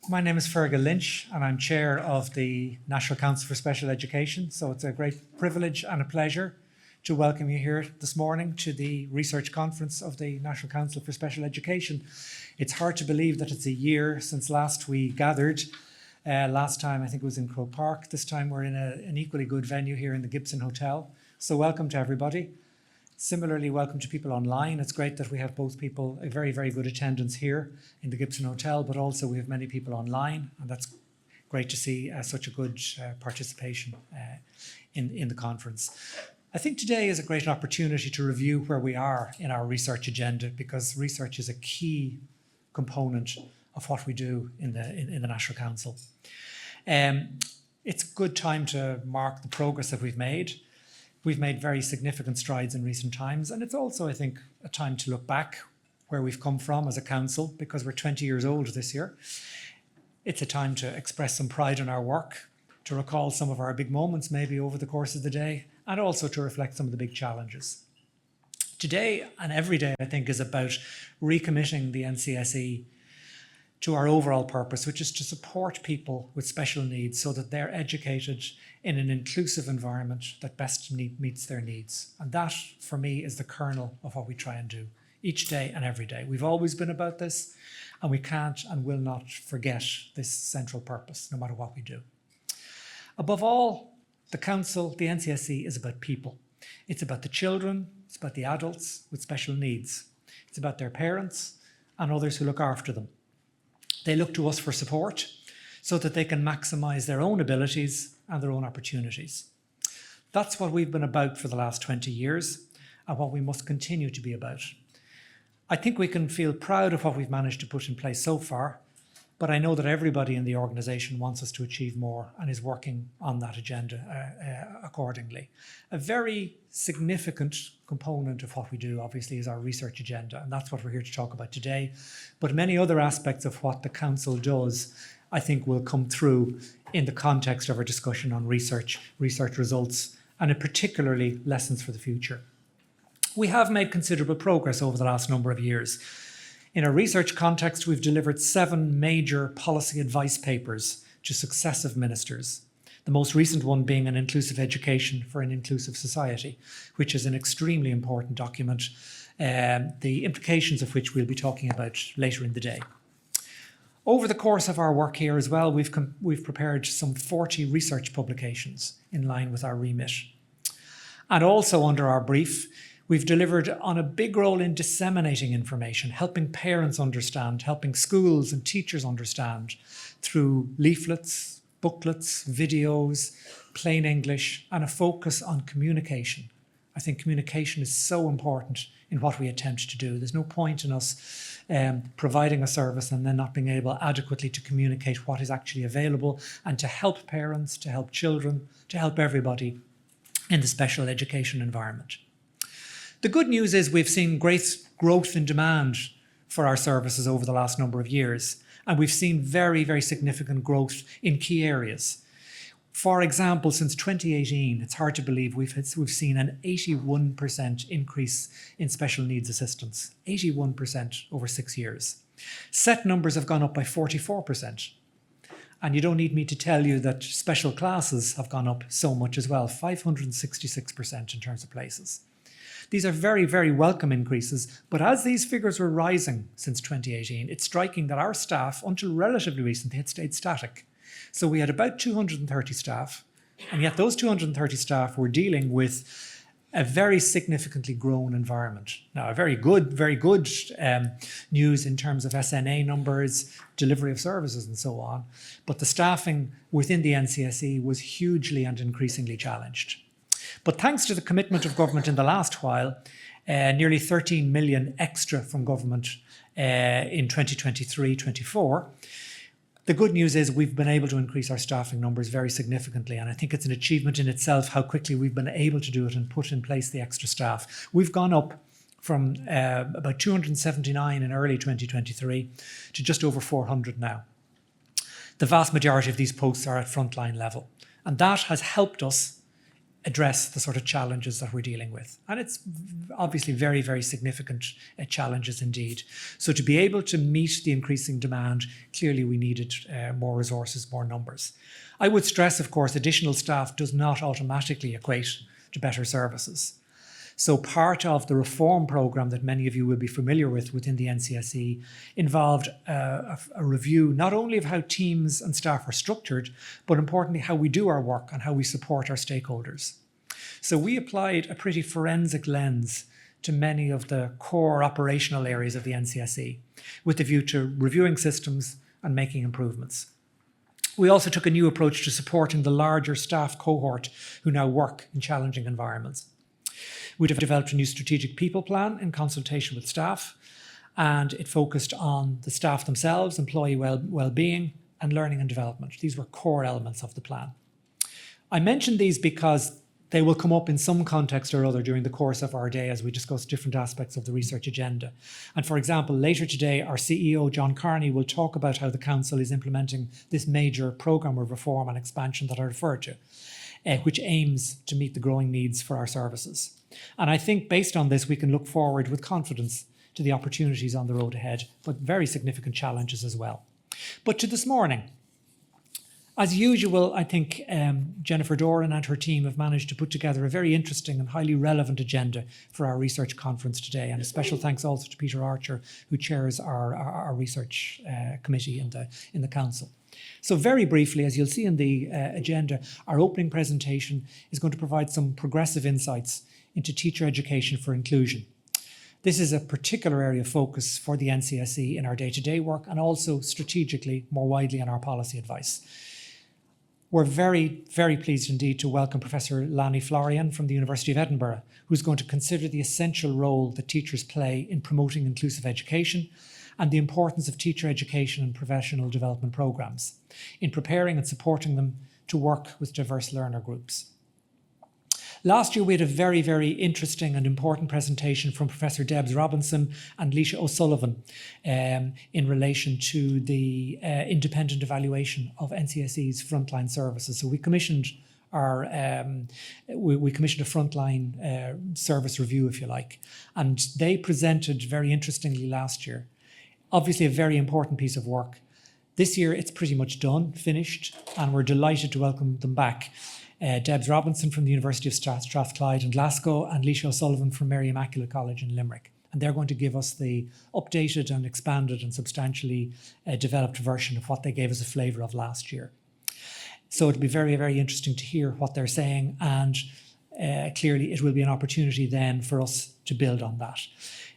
My name is Fergal Lynch and I'm Chair of the National Council for Special Education. So it's a great privilege and a pleasure to welcome you here this morning to the research conference of the National Council for Special Education. It's hard to believe that it's a year since last we gathered. Last time I think it was in Croke Park. This time we're in an equally good venue here in the Gibson Hotel. So welcome to everybody. Similarly, welcome to people online. It's great that we have both people, a very, very good attendance here in the Gibson Hotel, but also we have many people online, and that's great to see such a good participation in the conference. I think today is a great opportunity to review where we are in our research agenda, because research is a key component of what we do in the National Council. It's a good time to mark the progress that we've made. We've made very significant strides in recent times, and it's also, I think, a time to look back where we've come from as a council, because we're 20 years old this year. It's a time to express some pride in our work, to recall some of our big moments maybe over the course of the day, and also to reflect some of the big challenges. Today and every day, I think, is about recommitting the NCSE to our overall purpose, which is to support people with special needs so that they're educated in an inclusive environment that best meets their needs. And that, for me, is the kernel of what we try and do each day and every day. We've always been about this, and we can't and will not forget this central purpose, no matter what we do. Above all, the Council, the NCSE, is about people. It's about the children, it's about the adults with special needs. It's about their parents and others who look after them. They look to us for support so that they can maximise their own abilities and their own opportunities. That's what we've been about for the last 20 years and what we must continue to be about. I think we can feel proud of what we've managed to put in place so far, but I know that everybody in the organisation wants us to achieve more and is working on that agenda accordingly. A very significant component of what we do, obviously, is our research agenda, and that's what we're here to talk about today. But many other aspects of what the Council does, I think, will come through in the context of our discussion on research results, and in particularly lessons for the future. We have made considerable progress over the last number of years. In a research context, we've delivered 7 major policy advice papers to successive ministers, the most recent one being an inclusive education for an inclusive society, which is an extremely important document, the implications of which we'll be talking about later in the day. Over the course of our work here as well, we've prepared some 40 research publications in line with our remit. And also under our brief, we've delivered on a big role in disseminating information, helping parents understand, helping schools and teachers understand through leaflets, booklets, videos, plain English, and a focus on communication. I think communication is so important in what we attempt to do. There's no point in us providing a service and then not being able adequately to communicate what is actually available and to help parents, to help children, to help everybody in the special education environment. The good news is we've seen great growth in demand for our services over the last number of years, and we've seen very, very significant growth in key areas. For example, since 2018, it's hard to believe we've seen an 81% increase in special needs assistance, 81% over 6 years. Set numbers have gone up by 44%. And you don't need me to tell you that special classes have gone up so much as well, 566% in terms of places. These are very, very welcome increases, but as these figures were rising since 2018, it's striking that our staff, until relatively recently, had stayed static. So we had about 230 staff, and yet those 230 staff were dealing with a very significantly grown environment. Now, a very good news in terms of SNA numbers, delivery of services and so on, but the staffing within the NCSE was hugely and increasingly challenged. But thanks to the commitment of government in the last while, nearly 13 million extra from government in 2023-24, the good news is we've been able to increase our staffing numbers very significantly, and I think it's an achievement in itself how quickly we've been able to do it and put in place the extra staff. We've gone up from about 279 in early 2023 to just over 400 now. The vast majority of these posts are at frontline level, and that has helped us address the sort of challenges that we're dealing with. And it's obviously very, very significant challenges indeed. So to be able to meet the increasing demand, clearly we needed more resources, more numbers. I would stress, of course, additional staff does not automatically equate to better services. So part of the reform programme that many of you will be familiar with within the NCSE involved a review not only of how teams and staff are structured, but importantly how we do our work and how we support our stakeholders. So we applied a pretty forensic lens to many of the core operational areas of the NCSE with a view to reviewing systems and making improvements. We also took a new approach to supporting the larger staff cohort who now work in challenging environments. We'd have developed a new strategic people plan in consultation with staff, and it focused on the staff themselves, employee well-being, and learning and development. These were core elements of the plan. I mention these because they will come up in some context or other during the course of our day as we discuss different aspects of the research agenda. And for example, later today, our CEO, John Carney, will talk about how the Council is implementing this major programme of reform and expansion that I referred to, which aims to meet the growing needs for our services. And I think based on this, we can look forward with confidence to the opportunities on the road ahead, but very significant challenges as well. But to this morning, as usual, I think Jennifer Doran and her team have managed to put together a very interesting and highly relevant agenda for our research conference today. And a special thanks also to Peter Archer, who chairs our research committee in the Council. So very briefly, as you'll see in the agenda, our opening presentation is going to provide some progressive insights into teacher education for inclusion. This is a particular area of focus for the NCSE in our day-to-day work and also strategically more widely in our policy advice. We're very, very pleased indeed to welcome Professor Lani Florian from the University of Edinburgh, who's going to consider the essential role that teachers play in promoting inclusive education and the importance of teacher education and professional development programmes in preparing and supporting them to work with diverse learner groups. Last year, we had a very, very interesting and important presentation from Professor Debs Robinson and Lysha O'Sullivan in relation to the independent evaluation of NCSE's frontline services. So we commissioned we commissioned a frontline service review, if you like, and they presented very interestingly last year. Obviously a very important piece of work. This year it's pretty much done, finished, and we're delighted to welcome them back. Debs Robinson from the University of Strathclyde in Glasgow and Lysha O'Sullivan from Mary Immaculate College in Limerick. And they're going to give us the updated and expanded and substantially developed version of what they gave us a flavour of last year. So it'll be very, very interesting to hear what they're saying, and clearly it will be an opportunity then for us to build on that.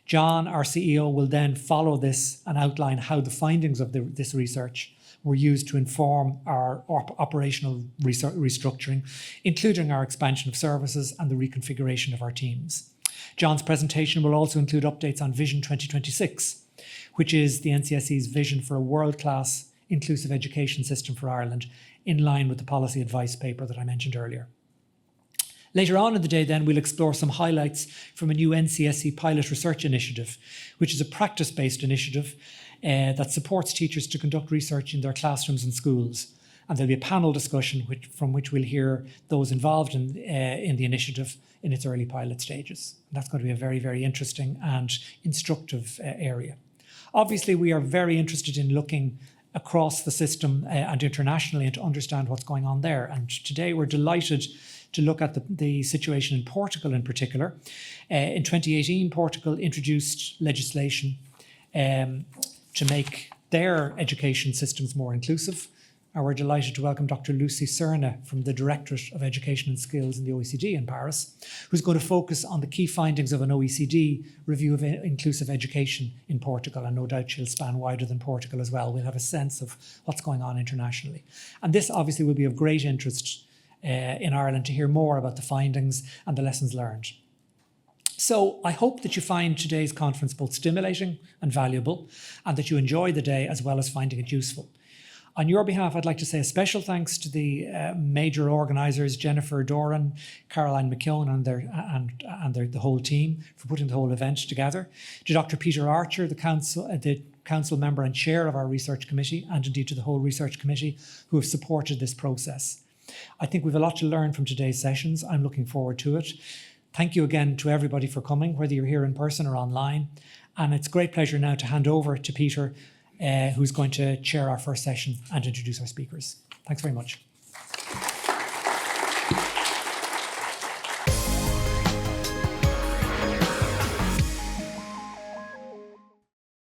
John, our CEO, will then follow this and outline how the findings of this research were used to inform our operational restructuring, including our expansion of services and the reconfiguration of our teams. John's presentation will also include updates on Vision 2026, which is the NCSE's vision for a world-class inclusive education system for Ireland, in line with the policy advice paper that I mentioned earlier. Later on in the day then, we'll explore some highlights from a new NCSE pilot research initiative, which is a practice-based initiative that supports teachers to conduct research in their classrooms and schools. And there'll be a panel discussion from which we'll hear those involved in the initiative in its early pilot stages. And that's going to be a very, very interesting and instructive area. Obviously, we are very interested in looking across the system and internationally and to understand what's going on there. And today we're delighted to look at the situation in Portugal in particular. In 2018, Portugal introduced legislation to make their education systems more inclusive. And we're delighted to welcome Dr. Lucy Serna from the Directorate of Education and Skills in the OECD in Paris, who's going to focus on the key findings of an OECD review of inclusive education in Portugal. And no doubt she'll span wider than Portugal as well. We'll have a sense of what's going on internationally. And this obviously will be of great interest in Ireland to hear more about the findings and the lessons learned. So I hope that you find today's conference both stimulating and valuable, and that you enjoy the day as well as finding it useful. On your behalf, I'd like to say a special thanks to the major organisers, Jennifer Doran, Caroline McKeown and the whole team for putting the whole event together. To Dr. Peter Archer, the council member and chair of our research committee, and indeed to the whole research committee who have supported this process. I think we've a lot to learn from today's sessions. I'm looking forward to it. Thank you again to everybody for coming, whether you're here in person or online. And it's a great pleasure now to hand over to Peter, who's going to chair our first session and introduce our speakers. Thanks very much.